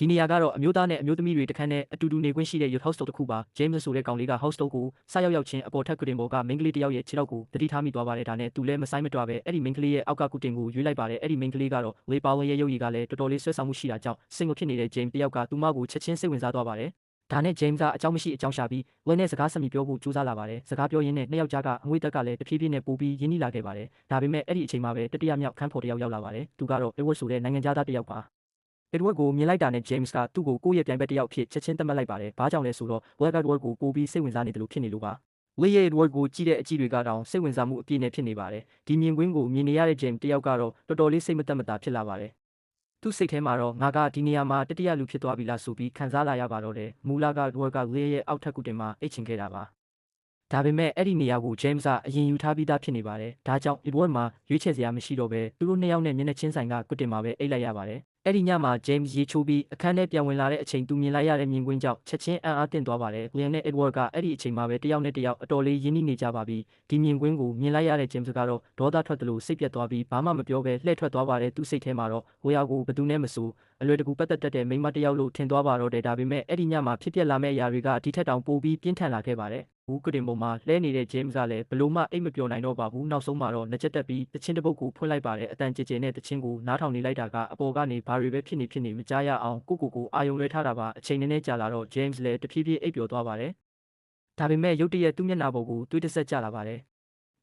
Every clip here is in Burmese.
ဒီနေရာကတော့အမျိုးသားနဲ့အမျိုးသမီးတွေတခန်းနဲ့အတူတူနေခွင့်ရှိတဲ့ yacht house တစ်ခုပါ James ဆိုတဲ့ကောင်လေးက house ကိုစရောက်ချင်းအပေါ်ထပ်ကုတင်ပေါ်ကမိန်းကလေးတစ်ယောက်ရဲ့ခြေထောက်ကိုတတိထားမိသွားပါတယ်ဒါနဲ့သူလည်းမဆိုင်မတွပဲအဲ့ဒီမိန်းကလေးရဲ့အောက်ကကုတင်ကိုရွေးလိုက်ပါတယ်အဲ့ဒီမိန်းကလေးကတော့လေပါဝင်ရဲ့ရုပ်ရည်ကလည်းတော်တော်လေးဆွဲဆောင်မှုရှိတာကြောင့်စင်ကိုဖြစ်နေတဲ့ James တယောက်ကသူမကိုချက်ချင်းစိတ်ဝင်စားသွားပါတယ်ဒါနဲ့ James ကအကြောင်းမရှိအကြောင်းရှာပြီးဝဲနဲ့စကားဆက်မိပြောဖို့ကြိုးစားလာပါတယ်စကားပြောရင်းနဲ့နှစ်ယောက်ကြားကအငွေတက်ကလည်းတဖြည်းဖြည်းနဲ့ပိုပြီးရင်းနှီးလာခဲ့ပါတယ်ဒါပေမဲ့အဲ့ဒီအချိန်မှာပဲတတိယမြောက်ခန်းဖော်တစ်ယောက်ရောက်လာပါတယ်သူကတော့ Edward ဆိုတဲ့နိုင်ငံသားတစ်ယောက်ပါEdward ကိုမြင်လိုက်တာနဲ့ James ကသူ့ကိုကိုယ့်ရဲ့ပြိုင်ဘက်တစ်ယောက်ဖြစ်ချက်ချင်းသတ်မှတ်လိုက်ပါတယ်။ဘာကြောင့်လဲဆိုတော့ Edward ကိုပိုပြီးစိတ်ဝင်စားနေတယ်လို့ဖြစ်နေလို့ပါ။ဝေးရဲ့ Edward ကိုကြည့်တဲ့အကြည့်တွေကတောင်စိတ်ဝင်စားမှုအပြည့်နဲ့ဖြစ်နေပါတယ်။ဒီမြင်ကွင်းကိုမြင်နေရတဲ့ James တယောက်ကတော့တော်တော်လေးစိတ်မသက်မသာဖြစ်လာပါတယ်။သူ့စိတ်ထဲမှာတော့ငါကဒီနေရာမှာတတိယလူဖြစ်သွားပြီလားဆိုပြီးခံစားလာရပါတော့တယ်။မူလက Edward ကဝေးရဲ့အောက်ထပ်ကုတင်မှာအိတ်ချင်ခဲ့တာပါ။ဒါပေမဲ့အဲ့ဒီနေရာကို James ကအရင်ယူထားပြီးသားဖြစ်နေပါတယ်။ဒါကြောင့် Edward မှာရွေးချယ်စရာမရှိတော့ဘဲသူတို့နှစ်ယောက်နဲ့မျက်နှာချင်းဆိုင်ကကုတင်မှာပဲအိတ်လိုက်ရပါတယ်။အဲ့ဒီညမှာ James ရေချိုးပြီးအခန်းထဲပြန်ဝင်လာတဲ့အချိန်သူမြင်လိုက်ရတဲ့မြင်ကွင်းကြောင့်ချက်ချင်းအံ့အားသင့်သွားပါတယ်။ Liam နဲ့ Edward ကအဲ့ဒီအချိန်မှာပဲတယောက်နဲ့တယောက်အတော်လေးရင်းနှီးနေကြပါပြီ။ဒီမြင်ကွင်းကိုမြင်လိုက်ရတဲ့ James ကတော့ဒေါသထွက်တယ်လို့စိတ်ပြတ်သွားပြီးဘာမှမပြောဘဲလှည့်ထွက်သွားပါတယ်။သူ့စိတ်ထဲမှာတော့ဝေယာကိုဘသူနဲ့မဆိုအလွယ်တကူပတ်သက်တတ်တဲ့မိန်းမတစ်ယောက်လို့ထင်သွားပါတော့တယ်ဒါပေမဲ့အဲ့ဒီညမှာဖြစ်ပျက်လာမယ့်အရာတွေကဒီထက်တောင်ပိုပြီးပြင်းထန်လာခဲ့ပါတယ်။ဘူးကုတင်ပေါ်မှာလဲနေတဲ့ James ကလည်းဘလို့မှအိတ်မပျော်နိုင်တော့ပါဘူးနောက်ဆုံးမှာတော့နှကြက်တက်ပြီးတချင်းတစ်ပုတ်ကိုဖွင့်လိုက်ပါတယ်အတန်ကြဲကြဲနဲ့တချင်းကိုနားထောင်နေလိုက်တာကအပေါ်ကနေဘာတွေပဲဖြစ်နေမကြားရအောင်ကိုအာယုံလွှဲထားတာပါအချိန်နည်းနည်းကြာလာတော့ James လည်းတဖြည်းဖြည်းအိပ်ပျော်သွားပါတယ်ဒါပေမဲ့ရုတ်တရက်သူ့မျက်နှာပေါ်ကိုတွေးတဆက်ကျလာပါတယ်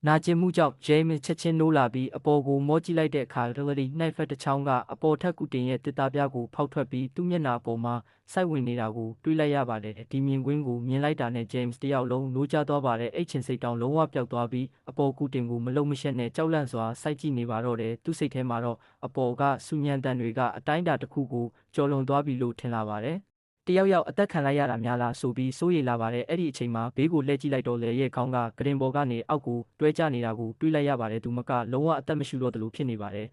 နာကျင်မှုကြောင့် James ချက်ချင်းနိုးလာပြီးအပေါ်ကိုမောကြည့်လိုက်တဲ့အခါ Lily နှိုက်ဖက်တစ်ချောင်းကအပေါ်ထက်ကုတင်ရဲ့တစ်သားပြားကိုဖောက်ထွက်ပြီးသူ့မျက်နှာပေါ်မှာစိုက်ဝင်နေတာကိုတွေးလိုက်ရပါတယ်ဒီမြင်ကွင်းကိုမြင်လိုက်တာနဲ့ James တယောက်လုံးနိုးကြသွားပါတယ်အိတ်ချင်စိတ်တောင်လုံးဝပျောက်သွားပြီးအပေါ်ကုတင်ကိုမလုံမရှက်နဲ့ကြောက်လန့်စွာစိုက်ကြည့်နေပါတော့တယ်သူ့စိတ်ထဲမှာတော့အပေါ်ကစူညံတန်တွေကအတိုင်းအတာတစ်ခုကိုကျော်လွန်သွားပြီလို့ထင်လာပါတယ်တယောက်ယောက်အသက်ခံလိုက်ရတာများလားဆိုပြီးစိုးရိမ်လာပါတယ်အဲ့ဒီအချိန်မှာဘေးကိုလှည့်ကြည့်လိုက်တော့လေရဲ့ခေါင်းကဂရင်ပေါ်ကနေအောက်ကိုတွဲကျနေတာကိုတွေးလိုက်ရပါတယ်သူမကလုံးဝအသက်မရှူတော့တယ်လို့ဖြစ်နေပါတယ်